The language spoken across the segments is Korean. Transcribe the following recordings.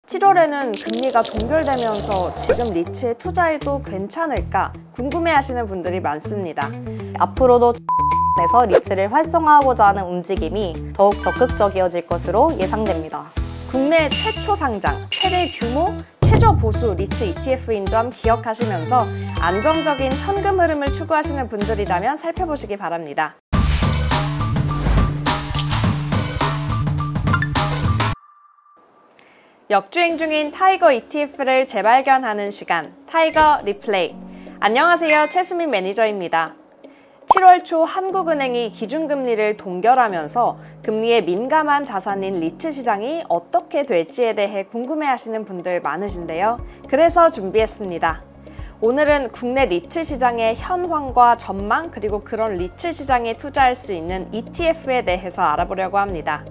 7월에는 금리가 동결되면서 지금 리츠에 투자해도 괜찮을까 궁금해하시는 분들이 많습니다. 앞으로도 에서 리츠를 활성화하고자 하는 움직임이 더욱 적극적이어질 것으로 예상됩니다. 국내 최초 상장, 최대 규모, 최저 보수 리츠 ETF인 점 기억하시면서 안정적인 현금 흐름을 추구하시는 분들이라면 살펴보시기 바랍니다. 역주행 중인 타이거 ETF를 재발견하는 시간, 타이거 리플레이. 안녕하세요, 최수민 매니저입니다. 7월 초 한국은행이 기준금리를 동결하면서 금리에 민감한 자산인 리츠 시장이 어떻게 될지에 대해 궁금해하시는 분들 많으신데요. 그래서 준비했습니다. 오늘은 국내 리츠 시장의 현황과 전망, 그리고 그런 리츠 시장에 투자할 수 있는 ETF에 대해서 알아보려고 합니다.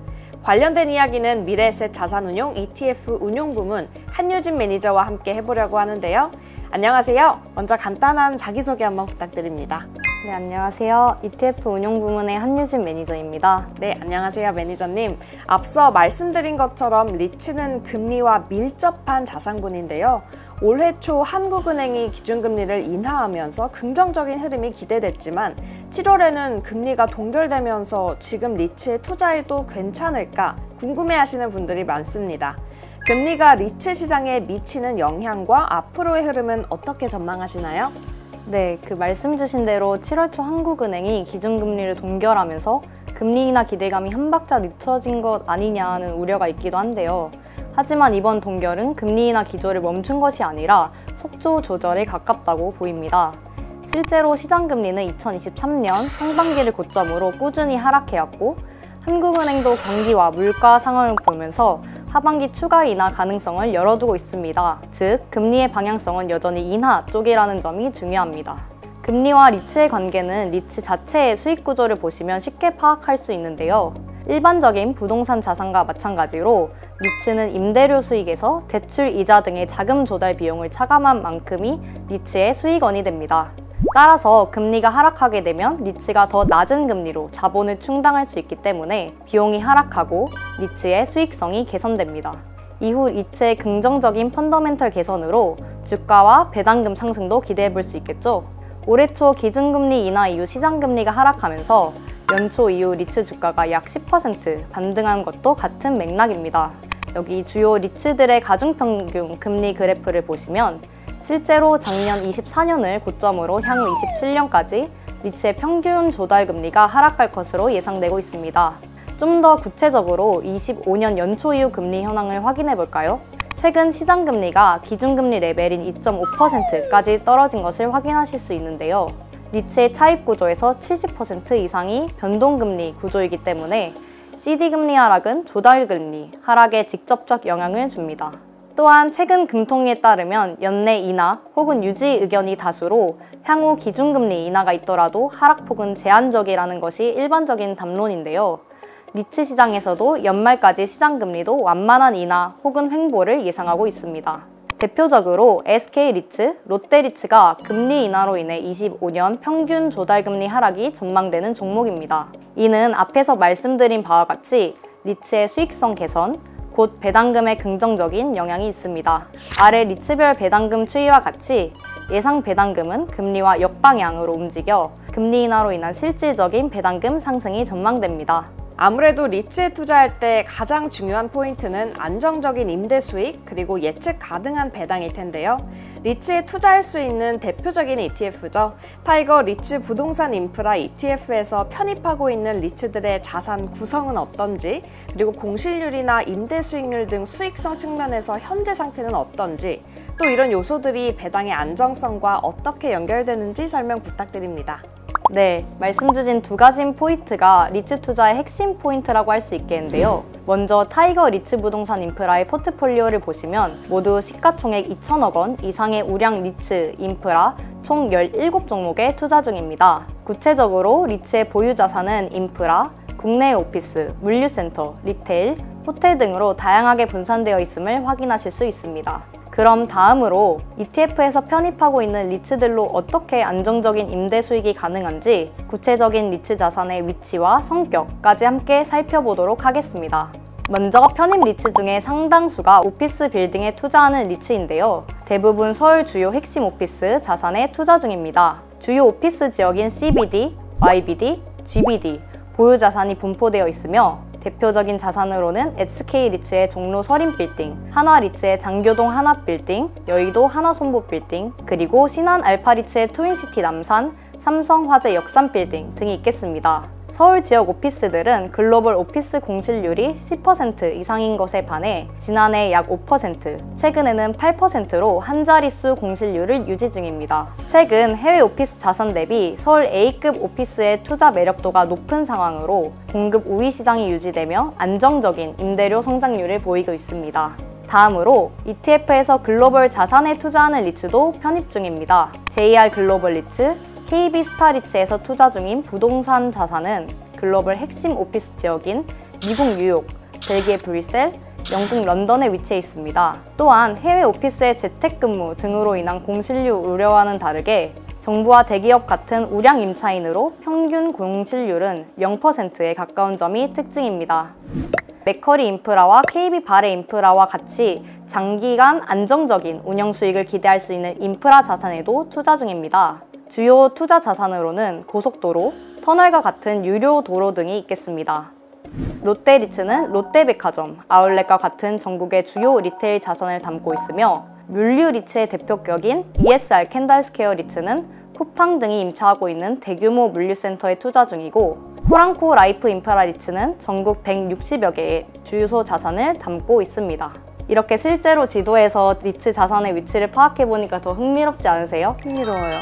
관련된 이야기는 미래에셋 자산운용 ETF 운용부문 한유진 매니저와 함께 해보려고 하는데요. 안녕하세요. 먼저 간단한 자기소개 한번 부탁드립니다. 네, 안녕하세요. ETF 운용부문의 한유진 매니저입니다. 네, 안녕하세요, 매니저님. 앞서 말씀드린 것처럼 리츠는 금리와 밀접한 자산군인데요. 올해 초 한국은행이 기준금리를 인하하면서 긍정적인 흐름이 기대됐지만 7월에는 금리가 동결되면서 지금 리츠에 투자해도 괜찮을까 궁금해하시는 분들이 많습니다. 금리가 리츠 시장에 미치는 영향과 앞으로의 흐름은 어떻게 전망하시나요? 네, 말씀 주신 대로 7월 초 한국은행이 기준금리를 동결하면서 금리 인하 기대감이 한 박자 늦춰진 것 아니냐는 우려가 있기도 한데요. 하지만 이번 동결은 금리 인하 기조를 멈춘 것이 아니라 속도 조절에 가깝다고 보입니다. 실제로 시장금리는 2023년 상반기를 고점으로 꾸준히 하락해왔고 한국은행도 경기와 물가 상황을 보면서 하반기 추가 인하 가능성을 열어두고 있습니다. 즉, 금리의 방향성은 여전히 인하 쪽이라는 점이 중요합니다. 금리와 리츠의 관계는 리츠 자체의 수익 구조를 보시면 쉽게 파악할 수 있는데요. 일반적인 부동산 자산과 마찬가지로 리츠는 임대료 수익에서 대출, 이자 등의 자금 조달 비용을 차감한 만큼이 리츠의 수익원이 됩니다. 따라서 금리가 하락하게 되면 리츠가 더 낮은 금리로 자본을 충당할 수 있기 때문에 비용이 하락하고 리츠의 수익성이 개선됩니다. 이후 리츠의 긍정적인 펀더멘털 개선으로 주가와 배당금 상승도 기대해 볼 수 있겠죠. 올해 초 기준금리 인하 이후 시장금리가 하락하면서 연초 이후 리츠 주가가 약 10% 반등한 것도 같은 맥락입니다. 여기 주요 리츠들의 가중평균 금리 그래프를 보시면 실제로 작년 24년을 고점으로 향후 27년까지 리츠의 평균 조달금리가 하락할 것으로 예상되고 있습니다. 좀 더 구체적으로 25년 연초 이후 금리 현황을 확인해 볼까요? 최근 시장금리가 기준금리 레벨인 2.5%까지 떨어진 것을 확인하실 수 있는데요. 리츠의 차입 구조에서 70% 이상이 변동금리 구조이기 때문에 CD금리 하락은 조달금리 하락에 직접적 영향을 줍니다. 또한 최근 금통위에 따르면 연내 인하 혹은 유지 의견이 다수로 향후 기준금리 인하가 있더라도 하락폭은 제한적이라는 것이 일반적인 담론인데요. 리츠 시장에서도 연말까지 시장금리도 완만한 인하 혹은 횡보를 예상하고 있습니다. 대표적으로 SK리츠, 롯데리츠가 금리 인하로 인해 25년 평균 조달금리 하락이 전망되는 종목입니다. 이는 앞에서 말씀드린 바와 같이 리츠의 수익성 개선, 곧 배당금에 긍정적인 영향이 있습니다. 아래 리츠별 배당금 추이와 같이 예상 배당금은 금리와 역방향으로 움직여 금리 인하로 인한 실질적인 배당금 상승이 전망됩니다. 아무래도 리츠에 투자할 때 가장 중요한 포인트는 안정적인 임대 수익, 그리고 예측 가능한 배당일 텐데요. 리츠에 투자할 수 있는 대표적인 ETF죠. 타이거 리츠 부동산 인프라 ETF에서 편입하고 있는 리츠들의 자산 구성은 어떤지, 그리고 공실률이나 임대 수익률 등 수익성 측면에서 현재 상태는 어떤지, 또 이런 요소들이 배당의 안정성과 어떻게 연결되는지 설명 부탁드립니다. 네, 말씀 주신 두 가지 포인트가 리츠 투자의 핵심 포인트라고 할 수 있겠는데요. 먼저 타이거 리츠 부동산 인프라의 포트폴리오를 보시면 모두 시가총액 2천억 원 이상의 우량 리츠 인프라 총 17종목에 투자 중입니다. 구체적으로 리츠의 보유 자산은 인프라, 국내 오피스, 물류센터, 리테일, 호텔 등으로 다양하게 분산되어 있음을 확인하실 수 있습니다. 그럼 다음으로 ETF에서 편입하고 있는 리츠들로 어떻게 안정적인 임대 수익이 가능한지 구체적인 리츠 자산의 위치와 성격까지 함께 살펴보도록 하겠습니다. 먼저 편입 리츠 중에 상당수가 오피스 빌딩에 투자하는 리츠인데요. 대부분 서울 주요 핵심 오피스 자산에 투자 중입니다. 주요 오피스 지역인 CBD, YBD, GBD 보유 자산이 분포되어 있으며 대표적인 자산으로는 SK 리츠의 종로 서림 빌딩, 한화 리츠의 장교동 하나 빌딩, 여의도 하나 손보 빌딩, 그리고 신한 알파 리츠의 트윈시티 남산, 삼성 화재 역삼 빌딩 등이 있겠습니다. 서울 지역 오피스들은 글로벌 오피스 공실률이 10% 이상인 것에 반해 지난해 약 5%, 최근에는 8%로 한 자릿수 공실률을 유지 중입니다. 최근 해외 오피스 자산 대비 서울 A급 오피스의 투자 매력도가 높은 상황으로 공급 우위 시장이 유지되며 안정적인 임대료 성장률을 보이고 있습니다. 다음으로 ETF에서 글로벌 자산에 투자하는 리츠도 편입 중입니다. JR 글로벌 리츠, KB 스타 리츠에서 투자 중인 부동산 자산은 글로벌 핵심 오피스 지역인 미국 뉴욕, 벨기에 브뤼셀, 영국 런던에 위치해 있습니다. 또한 해외 오피스의 재택근무 등으로 인한 공실률 우려와는 다르게 정부와 대기업 같은 우량 임차인으로 평균 공실률은 0%에 가까운 점이 특징입니다. 맥커리 인프라와 KB 바레 인프라와 같이 장기간 안정적인 운영 수익을 기대할 수 있는 인프라 자산에도 투자 중입니다. 주요 투자 자산으로는 고속도로, 터널과 같은 유료 도로 등이 있겠습니다. 롯데리츠는 롯데백화점, 아울렛과 같은 전국의 주요 리테일 자산을 담고 있으며 물류리츠의 대표격인 ESR 캔달스퀘어 리츠는 쿠팡 등이 임차하고 있는 대규모 물류센터에 투자 중이고 포랑코 라이프 인프라 리츠는 전국 160여 개의 주유소 자산을 담고 있습니다. 이렇게 실제로 지도에서 리츠 자산의 위치를 파악해보니까 더 흥미롭지 않으세요? 흥미로워요.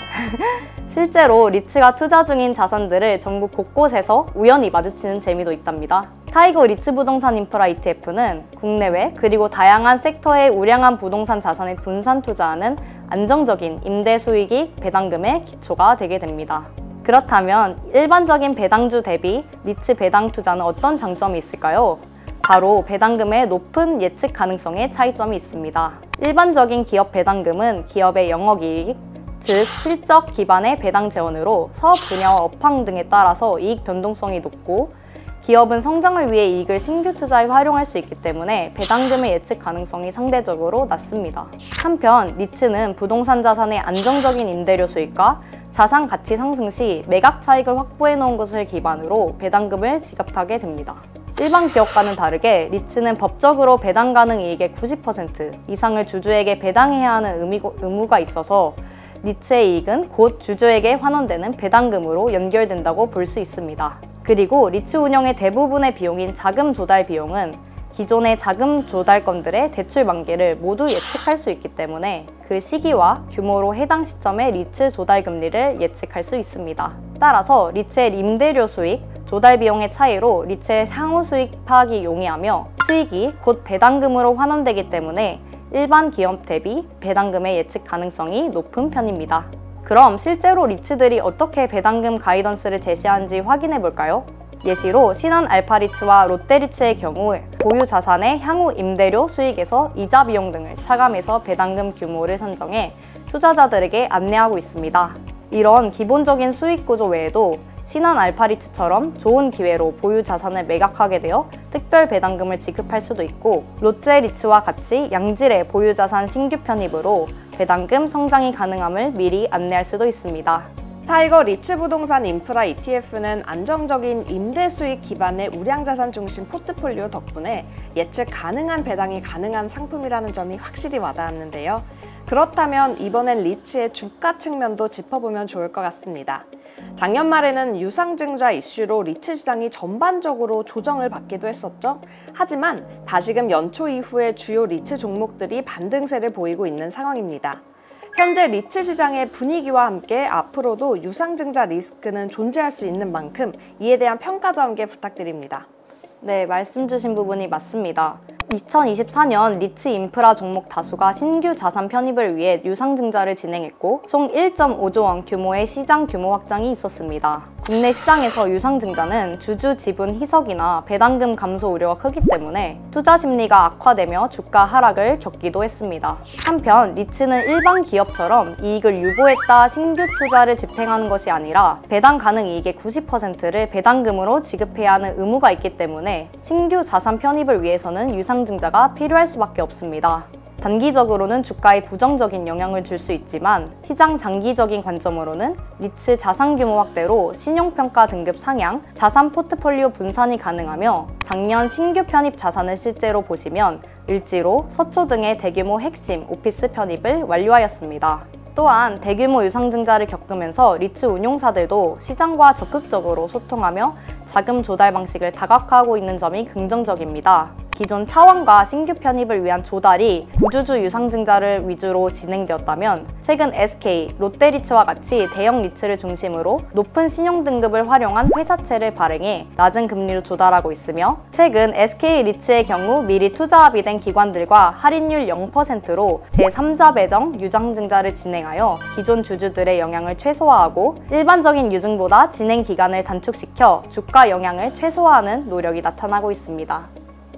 실제로 리츠가 투자 중인 자산들을 전국 곳곳에서 우연히 마주치는 재미도 있답니다. 타이거 리츠 부동산 인프라 ETF는 국내외 그리고 다양한 섹터의 우량한 부동산 자산에 분산 투자하는 안정적인 임대 수익이 배당금의 기초가 되게 됩니다. 그렇다면 일반적인 배당주 대비 리츠 배당 투자는 어떤 장점이 있을까요? 바로 배당금의 높은 예측 가능성에 차이점이 있습니다. 일반적인 기업 배당금은 기업의 영업이익, 즉 실적 기반의 배당 재원으로 사업 분야와 업황 등에 따라서 이익 변동성이 높고 기업은 성장을 위해 이익을 신규 투자에 활용할 수 있기 때문에 배당금의 예측 가능성이 상대적으로 낮습니다. 한편 리츠는 부동산 자산의 안정적인 임대료 수익과 자산 가치 상승 시 매각 차익을 확보해 놓은 것을 기반으로 배당금을 지급하게 됩니다. 일반 기업과는 다르게 리츠는 법적으로 배당 가능 이익의 90% 이상을 주주에게 배당해야 하는 의무가 있어서 리츠의 이익은 곧 주주에게 환원되는 배당금으로 연결된다고 볼 수 있습니다. 그리고 리츠 운영의 대부분의 비용인 자금 조달 비용은 기존의 자금 조달건들의 대출 만기를 모두 예측할 수 있기 때문에 그 시기와 규모로 해당 시점의 리츠 조달 금리를 예측할 수 있습니다. 따라서 리츠의 임대료 수익, 조달 비용의 차이로 리츠의 향후 수익 파악이 용이하며 수익이 곧 배당금으로 환원되기 때문에 일반 기업 대비 배당금의 예측 가능성이 높은 편입니다. 그럼 실제로 리츠들이 어떻게 배당금 가이던스를 제시하는지 확인해 볼까요? 예시로 신한 알파 리츠와 롯데 리츠의 경우 보유 자산의 향후 임대료 수익에서 이자 비용 등을 차감해서 배당금 규모를 선정해 투자자들에게 안내하고 있습니다. 이런 기본적인 수익 구조 외에도 신한 알파 리츠처럼 좋은 기회로 보유 자산을 매각하게 되어 특별 배당금을 지급할 수도 있고 롯데 리츠와 같이 양질의 보유 자산 신규 편입으로 배당금 성장이 가능함을 미리 안내할 수도 있습니다. 타이거 리츠 부동산 인프라 ETF는 안정적인 임대 수익 기반의 우량자산 중심 포트폴리오 덕분에 예측 가능한 배당이 가능한 상품이라는 점이 확실히 와닿았는데요. 그렇다면 이번엔 리츠의 주가 측면도 짚어보면 좋을 것 같습니다. 작년 말에는 유상증자 이슈로 리츠 시장이 전반적으로 조정을 받기도 했었죠. 하지만 다시금 연초 이후에 주요 리츠 종목들이 반등세를 보이고 있는 상황입니다. 현재 리츠 시장의 분위기와 함께 앞으로도 유상증자 리스크는 존재할 수 있는 만큼 이에 대한 평가도 함께 부탁드립니다. 네, 말씀 주신 부분이 맞습니다. 2024년 리츠 인프라 종목 다수가 신규 자산 편입을 위해 유상증자를 진행했고 총 1.5조 원 규모의 시장 규모 확장이 있었습니다. 국내 시장에서 유상증자는 주주 지분 희석이나 배당금 감소 우려가 크기 때문에 투자 심리가 악화되며 주가 하락을 겪기도 했습니다. 한편 리츠는 일반 기업처럼 이익을 유보했다 신규 투자를 집행하는 것이 아니라 배당 가능 이익의 90%를 배당금으로 지급해야 하는 의무가 있기 때문에 신규 자산 편입을 위해서는 유상증자가 필요할 수밖에 없습니다. 단기적으로는 주가에 부정적인 영향을 줄 수 있지만 시장 장기적인 관점으로는 리츠 자산 규모 확대로 신용평가 등급 상향, 자산 포트폴리오 분산이 가능하며 작년 신규 편입 자산을 실제로 보시면 을지로, 서초 등의 대규모 핵심 오피스 편입을 완료하였습니다. 또한 대규모 유상증자를 겪으면서 리츠 운용사들도 시장과 적극적으로 소통하며 자금 조달 방식을 다각화하고 있는 점이 긍정적입니다. 기존 차원과 신규 편입을 위한 조달이 구주주 유상증자를 위주로 진행되었다면 최근 SK, 롯데리츠와 같이 대형 리츠를 중심으로 높은 신용등급을 활용한 회사채를 발행해 낮은 금리로 조달하고 있으며 최근 SK리츠의 경우 미리 투자 합의된 기관들과 할인율 0%로 제3자 배정 유상증자를 진행하여 기존 주주들의 영향을 최소화하고 일반적인 유증보다 진행 기간을 단축시켜 주가 영향을 최소화하는 노력이 나타나고 있습니다.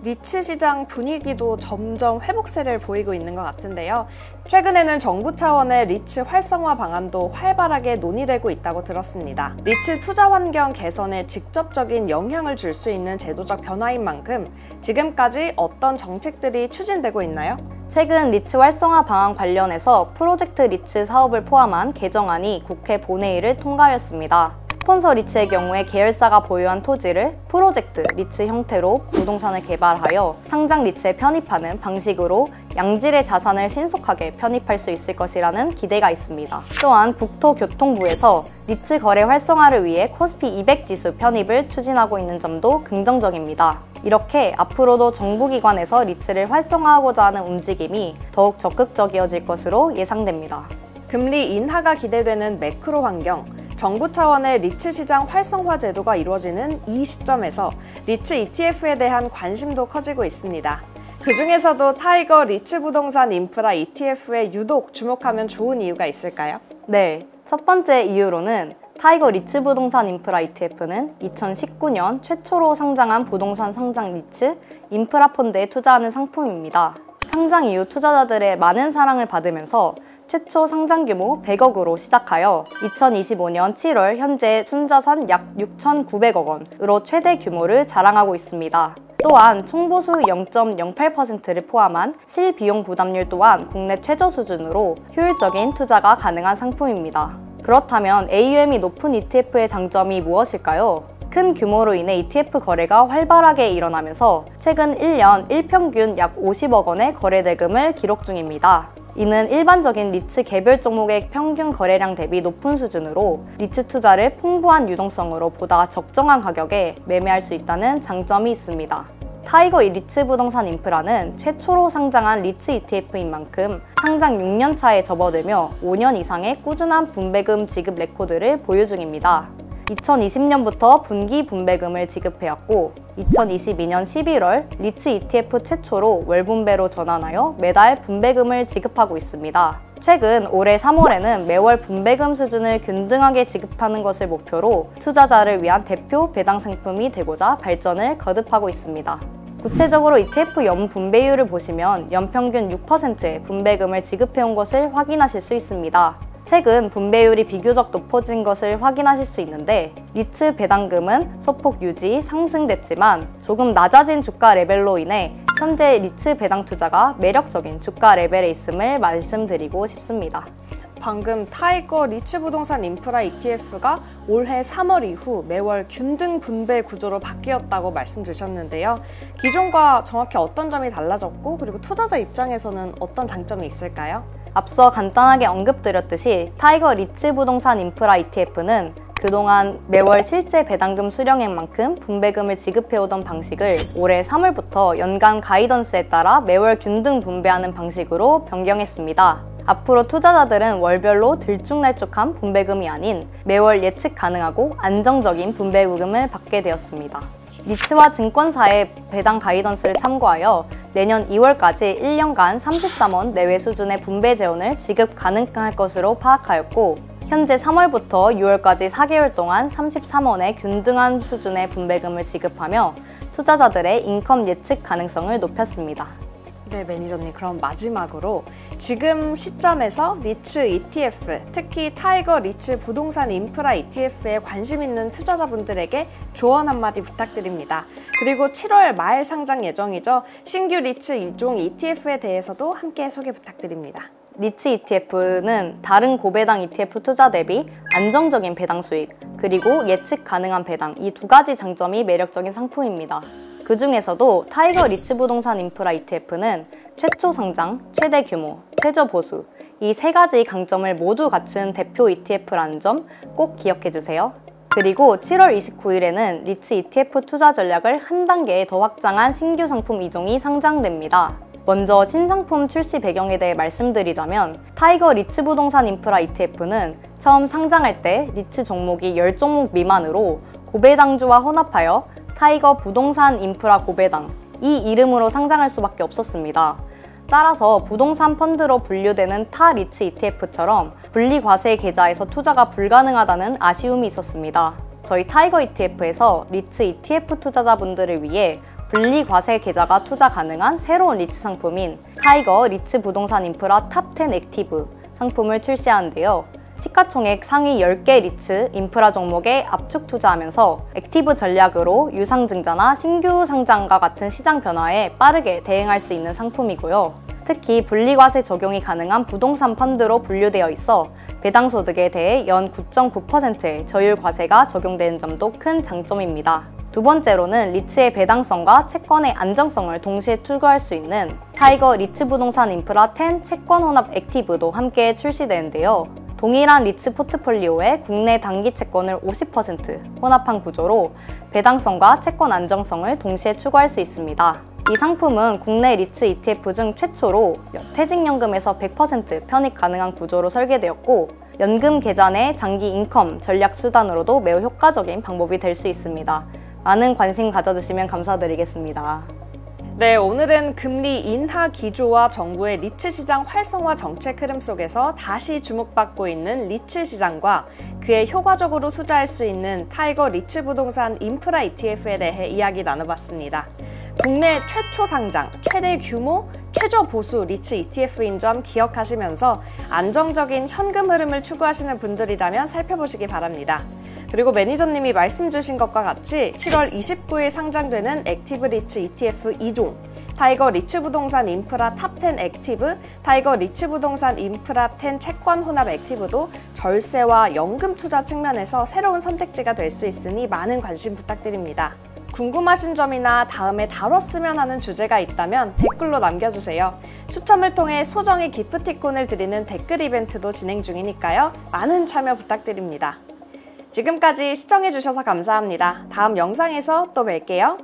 리츠 시장 분위기도 점점 회복세를 보이고 있는 것 같은데요. 최근에는 정부 차원의 리츠 활성화 방안도 활발하게 논의되고 있다고 들었습니다. 리츠 투자 환경 개선에 직접적인 영향을 줄 수 있는 제도적 변화인 만큼 지금까지 어떤 정책들이 추진되고 있나요? 최근 리츠 활성화 방안 관련해서 프로젝트 리츠 사업을 포함한 개정안이 국회 본회의를 통과하였습니다. 스폰서 리츠의 경우에 계열사가 보유한 토지를 프로젝트 리츠 형태로 부동산을 개발하여 상장 리츠에 편입하는 방식으로 양질의 자산을 신속하게 편입할 수 있을 것이라는 기대가 있습니다. 또한 국토교통부에서 리츠 거래 활성화를 위해 코스피 200 지수 편입을 추진하고 있는 점도 긍정적입니다. 이렇게 앞으로도 정부기관에서 리츠를 활성화하고자 하는 움직임이 더욱 적극적이어질 것으로 예상됩니다. 금리 인하가 기대되는 매크로 환경, 정부 차원의 리츠 시장 활성화 제도가 이루어지는 이 시점에서 리츠 ETF에 대한 관심도 커지고 있습니다. 그 중에서도 타이거 리츠 부동산 인프라 ETF에 유독 주목하면 좋은 이유가 있을까요? 네, 첫 번째 이유로는 타이거 리츠 부동산 인프라 ETF는 2019년 최초로 상장한 부동산 상장 리츠 인프라 펀드에 투자하는 상품입니다. 상장 이후 투자자들의 많은 사랑을 받으면서 최초 상장 규모 100억으로 시작하여 2025년 7월 현재 순자산 약 6,900억 원으로 최대 규모를 자랑하고 있습니다. 또한 총보수 0.08%를 포함한 실비용 부담률 또한 국내 최저 수준으로 효율적인 투자가 가능한 상품입니다. 그렇다면 AUM이 높은 ETF의 장점이 무엇일까요? 큰 규모로 인해 ETF 거래가 활발하게 일어나면서 최근 1년 일평균 약 50억 원의 거래 대금을 기록 중입니다. 이는 일반적인 리츠 개별 종목의 평균 거래량 대비 높은 수준으로 리츠 투자를 풍부한 유동성으로 보다 적정한 가격에 매매할 수 있다는 장점이 있습니다. 타이거 리츠 부동산 인프라는 최초로 상장한 리츠 ETF인 만큼 상장 6년 차에 접어들며 5년 이상의 꾸준한 분배금 지급 레코드를 보유 중입니다. 2020년부터 분기 분배금을 지급해왔고 2022년 11월 리츠 ETF 최초로 월분배로 전환하여 매달 분배금을 지급하고 있습니다. 최근 올해 3월에는 매월 분배금 수준을 균등하게 지급하는 것을 목표로 투자자를 위한 대표 배당 상품이 되고자 발전을 거듭하고 있습니다. 구체적으로 ETF 연분배율을 보시면 연평균 6%의 분배금을 지급해온 것을 확인하실 수 있습니다. 최근 분배율이 비교적 높아진 것을 확인하실 수 있는데 리츠 배당금은 소폭 유지, 상승됐지만 조금 낮아진 주가 레벨로 인해 현재 리츠 배당 투자가 매력적인 주가 레벨에 있음을 말씀드리고 싶습니다. 방금 타이거 리츠 부동산 인프라 ETF가 올해 3월 이후 매월 균등 분배 구조로 바뀌었다고 말씀 주셨는데요. 기존과 정확히 어떤 점이 달라졌고 그리고 투자자 입장에서는 어떤 장점이 있을까요? 앞서 간단하게 언급드렸듯이 타이거 리츠 부동산 인프라 ETF는 그동안 매월 실제 배당금 수령액만큼 분배금을 지급해오던 방식을 올해 3월부터 연간 가이던스에 따라 매월 균등 분배하는 방식으로 변경했습니다. 앞으로 투자자들은 월별로 들쭉날쭉한 분배금이 아닌 매월 예측 가능하고 안정적인 분배금을 받게 되었습니다. 리츠와 증권사의 배당 가이던스를 참고하여 내년 2월까지 1년간 33원 내외 수준의 분배 재원을 지급 가능할 것으로 파악하였고 현재 3월부터 6월까지 4개월 동안 33원의 균등한 수준의 분배금을 지급하며 투자자들의 인컴 예측 가능성을 높였습니다. 네, 매니저님, 그럼 마지막으로 지금 시점에서 리츠 ETF, 특히 타이거 리츠 부동산 인프라 ETF에 관심 있는 투자자분들에게 조언 한마디 부탁드립니다. 그리고 7월 말 상장 예정이죠. 신규 리츠 2종 ETF에 대해서도 함께 소개 부탁드립니다. 리츠 ETF는 다른 고배당 ETF 투자 대비 안정적인 배당 수익, 그리고 예측 가능한 배당, 이 두 가지 장점이 매력적인 상품입니다. 그 중에서도 타이거 리츠 부동산 인프라 ETF는 최초 상장, 최대 규모, 최저 보수, 이 세 가지 강점을 모두 갖춘 대표 ETF라는 점 꼭 기억해 주세요. 그리고 7월 29일에는 리츠 ETF 투자 전략을 한 단계 더 확장한 신규 상품 2종이 상장됩니다. 먼저 신상품 출시 배경에 대해 말씀드리자면 타이거 리츠 부동산 인프라 ETF는 처음 상장할 때 리츠 종목이 10종목 미만으로 고배당주와 혼합하여 타이거 부동산 인프라 고배당, 이 이름으로 상장할 수밖에 없었습니다. 따라서 부동산 펀드로 분류되는 타 리츠 ETF처럼 분리과세 계좌에서 투자가 불가능하다는 아쉬움이 있었습니다. 저희 타이거 ETF에서 리츠 ETF 투자자분들을 위해 분리과세 계좌가 투자 가능한 새로운 리츠 상품인 타이거 리츠 부동산 인프라 탑10 액티브 상품을 출시하는데요. 시가총액 상위 10개 리츠 인프라 종목에 압축 투자하면서 액티브 전략으로 유상증자나 신규 상장과 같은 시장 변화에 빠르게 대응할 수 있는 상품이고요. 특히 분리과세 적용이 가능한 부동산 펀드로 분류되어 있어 배당소득에 대해 연 9.9%의 저율과세가 적용되는 점도 큰 장점입니다. 두 번째로는 리츠의 배당성과 채권의 안정성을 동시에 추구할 수 있는 타이거 리츠 부동산 인프라 10 채권 혼합 액티브도 함께 출시되는데요. 동일한 리츠 포트폴리오에 국내 단기 채권을 50% 혼합한 구조로 배당성과 채권 안정성을 동시에 추구할 수 있습니다. 이 상품은 국내 리츠 ETF 중 최초로 퇴직연금에서 100% 편입 가능한 구조로 설계되었고 연금 계좌 내 장기 인컴 전략 수단으로도 매우 효과적인 방법이 될 수 있습니다. 많은 관심 가져주시면 감사드리겠습니다. 네, 오늘은 금리 인하 기조와 정부의 리츠 시장 활성화 정책 흐름 속에서 다시 주목받고 있는 리츠 시장과 그에 효과적으로 투자할 수 있는 타이거 리츠 부동산 인프라 ETF에 대해 이야기 나눠봤습니다. 국내 최초 상장, 최대 규모, 최저 보수 리츠 ETF인 점 기억하시면서 안정적인 현금 흐름을 추구하시는 분들이라면 살펴보시기 바랍니다. 그리고 매니저님이 말씀 주신 것과 같이 7월 29일 상장되는 액티브 리츠 ETF 2종, 타이거 리츠 부동산 인프라 탑10 액티브, 타이거 리츠 부동산 인프라 10 채권 혼합 액티브도 절세와 연금 투자 측면에서 새로운 선택지가 될 수 있으니 많은 관심 부탁드립니다. 궁금하신 점이나 다음에 다뤘으면 하는 주제가 있다면 댓글로 남겨주세요. 추첨을 통해 소정의 기프티콘을 드리는 댓글 이벤트도 진행 중이니까요. 많은 참여 부탁드립니다. 지금까지 시청해주셔서 감사합니다. 다음 영상에서 또 뵐게요.